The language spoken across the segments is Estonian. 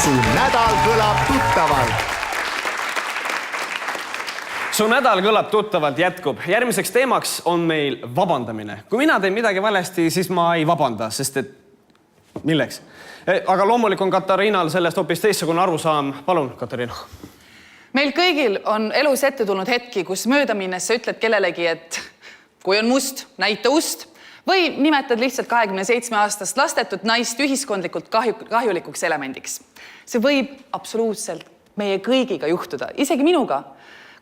Su nädal kõlab tuttavalt. Su nädal kõlab tuttavalt jätkub. Järgmiseks teemaks on meil vabandamine. Kui mina teen midagi valesti, siis ma ei vabanda, sest et milleks? Aga loomulik on Katariinal sellest hoopis teistsugune arusaam. Palun, Katariina. Meil kõigil on elus ette tulnud hetki, kus mööda minnes sa ütled kellelegi, et kui on must, näita ust või nimetad lihtsalt 27-aastast lastetut naist ühiskondlikult kahjulikuks elemendiks. See võib absoluutselt meie kõigiga juhtuda, isegi minuga.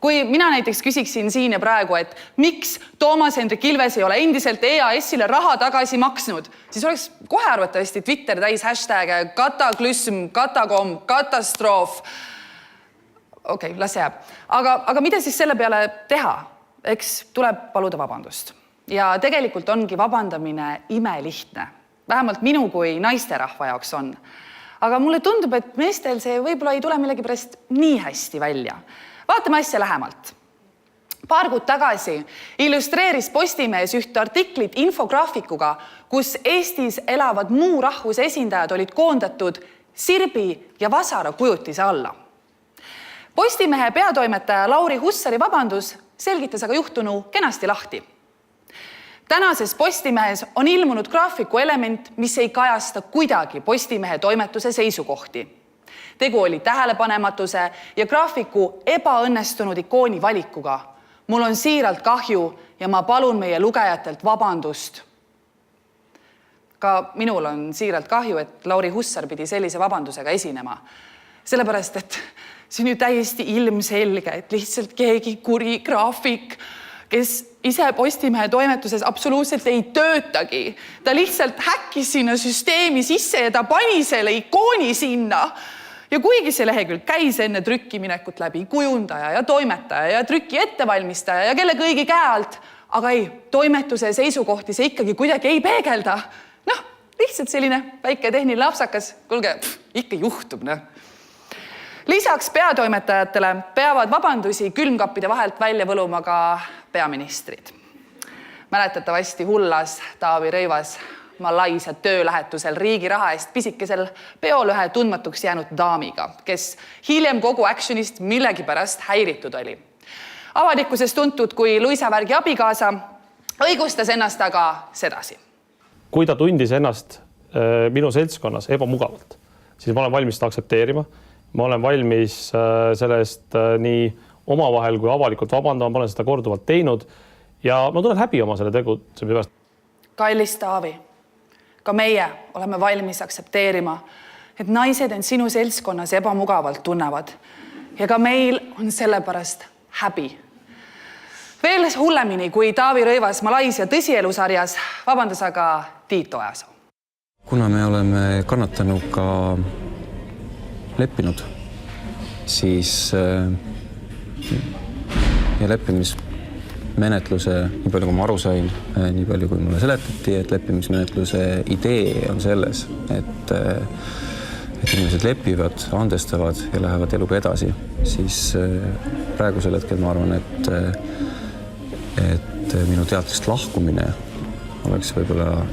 Kui mina näiteks küsiksin siin ja praegu, et miks Toomas Hendrik Ilves ei ole endiselt EAS-ile raha tagasi maksnud, siis oleks kohe arvatavasti Twitter täis hashtag kataklüsm, katakom, katastroof. Okei, las jääb. Aga mida siis selle peale teha? Eks tuleb paluda vabandust. Ja tegelikult ongi vabandamine imelihtne. Vähemalt minu kui naisterahva jaoks on. Aga mulle tundub, et meestel see võib-olla ei tule millegi pärast nii hästi välja. Vaatame asja lähemalt. Paar kuud tagasi illustreeris Postimees ühte artiklit infograafikuga, kus Eestis elavad muu rahvuse esindajad olid koondatud sirbi ja vasara kujutise alla. Postimehe peatoimetaja Lauri Hussari vabandus selgitas aga juhtunu kenasti lahti. Tänases Postimehes on ilmunud graafiku element, mis ei kajasta kuidagi Postimehe toimetuse seisukohti. Tegu oli tähelepanematuse ja graafiku ebaõnnestunud ikooni valikuga. Mul on siiralt kahju ja ma palun meie lugejatelt vabandust. Ka minul on siiralt kahju, et Lauri Hussar pidi sellise vabandusega esinema. Sellepärast, et see on ju täiesti ilmselge, et lihtsalt keegi kuri graafik, kes ise Postimehe toimetuses absoluutselt ei töötagi. Ta lihtsalt häkkis sinna süsteemi sisse ja ta pani selle ikooni sinna. Ja kuigi see lehekülg käis enne trükkiminekut läbi kujundaja ja toimetaja ja trüki ettevalmistaja ja kelle kõigi käe alt, aga ei, toimetuse seisukohti see ikkagi kuidagi ei peegelda. Noh, lihtsalt selline väike tehniline lapsakas. Kuulge, ikka juhtub. Lisaks peatoimetajatele peavad vabandusi külmkappide vahelt välja võluma ka peaministrid. Mäletatavasti hullas Taavi Rõivas Malaisia töölähetusel riigi raha eest pisikesel peol ühe tundmatuks jäänud daamiga, kes hiljem kogu actionist millegipärast häiritud oli. Avalikkuses tuntud kui Luisa Värgi abikaasa õigustas ennast aga sedasi. Kui ta tundis ennast minu seltskonnas ebamugavalt, siis ma olen valmis seda aktsepteerima. Ma olen valmis sellest nii omavahel kui avalikult vabandama, ma olen seda korduvalt teinud ja ma tunnen häbi oma selle tegutsemise pärast. Kallis Taavi, ka meie oleme valmis aktsepteerima, et naised end sinu seltskonnas ebamugavalt tunnevad ja ka meil on sellepärast häbi. Veel hullemini kui Taavi Rõivas Malaisia tõsielusarjas vabandas aga Tiit Ojaso. Kuna me oleme kannatanuga leppinud, siis ja leppimismenetluse, nii palju kui ma aru sain, nii palju kui mulle seletati, et leppimismenetluse idee on selles, et inimesed lepivad, andestavad ja lähevad eluga edasi, siis praegusel hetkel ma arvan, et minu teatrist lahkumine oleks võib-olla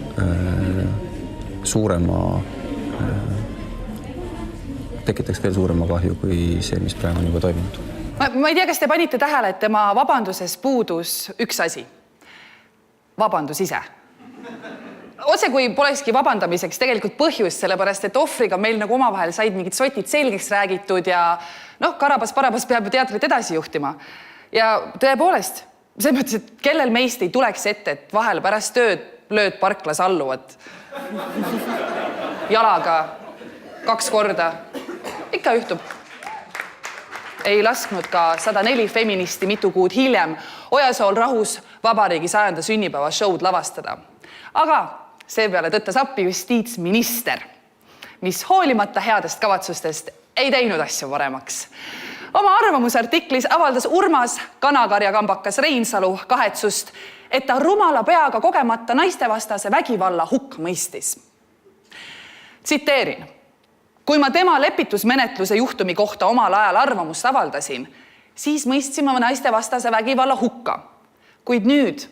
tekitaks veel suurema kahju kui see, mis praegu on juba toimunud. Ma ei tea, kas te panite tähele, et tema vabanduses puudus üks asi. Vabandus ise. Otse kui polekski vabandamiseks tegelikult põhjust, sellepärast, et ohvriga meil nagu omavahel said mingid sotid selgeks räägitud ja karabas-parabas peab teatrit edasi juhtima. Ja tõepoolest, see mõttes, et kellel meist ei tuleks ette, et vahel pärast tööd lööd parklas allu, et jalaga 2 korda. Ikka juhtub. Ei lasknud ka 104 feministi mitu kuud hiljem Ojasool rahus vabariigi 100. sünnipäeva showd lavastada. Aga seepeale tõttas appi justiitsminister, mis hoolimata headest kavatsustest ei teinud asju paremaks. Oma arvamusartiklis avaldas Urmas kanakarjakambakas Reinsalu kahetsust, et ta rumala peaga kogemata naistevastase vägivalla hukka mõistis. Tsiteerin. Kui ma tema lepitusmenetluse juhtumi kohta omal ajal arvamust avaldasin, siis mõistsime naistevastase vägivalla hukka. Kuid nüüd,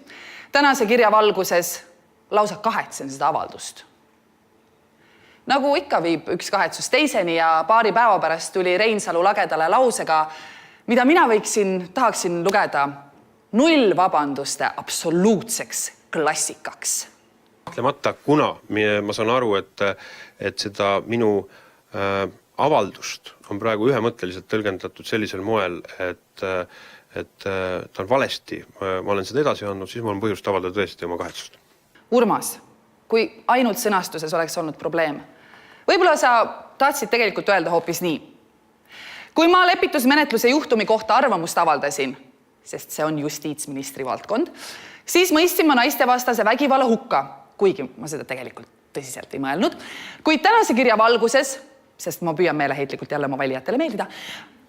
tänase kirja valguses lausa kahetsen seda avaldust. Nagu ikka viib üks kahetsus teiseni ja paari päeva pärast tuli Reinsalu lagedale lausega, mida mina tahaksin lugeda 0 vabanduste absoluutseks klassikaks. Kahtlemata, kuna ma saan aru, et seda minu avaldust on praegu ühemõtteliselt tõlgendatud sellisel moel, et ta on valesti, ma olen seda edasi andnud, siis mul on põhjust avaldada tõesti oma kahetsust. Urmas, kui ainult sõnastuses oleks olnud probleem, võib-olla sa tahtsid tegelikult öelda hoopis nii. Kui ma lepitusmenetluse juhtumi kohta arvamust avaldasin, sest see on justiitsministri valdkond, siis mõistsin ma naistevastase vägivalla hukka, kuigi ma seda tegelikult tõsiselt ei mõelnud. Kuid tänase kirja valguses, sest ma püüan meeleheitlikult jälle oma valijatele meeldida,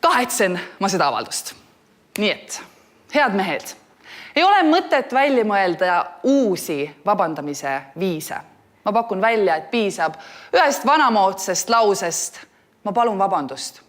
kahetsen ma seda avaldust. Nii et, head mehed, ei ole mõtet välja mõelda uusi vabandamise viise. Ma pakun välja, et piisab ühest vanamoodsest lausest. Ma palun vabandust.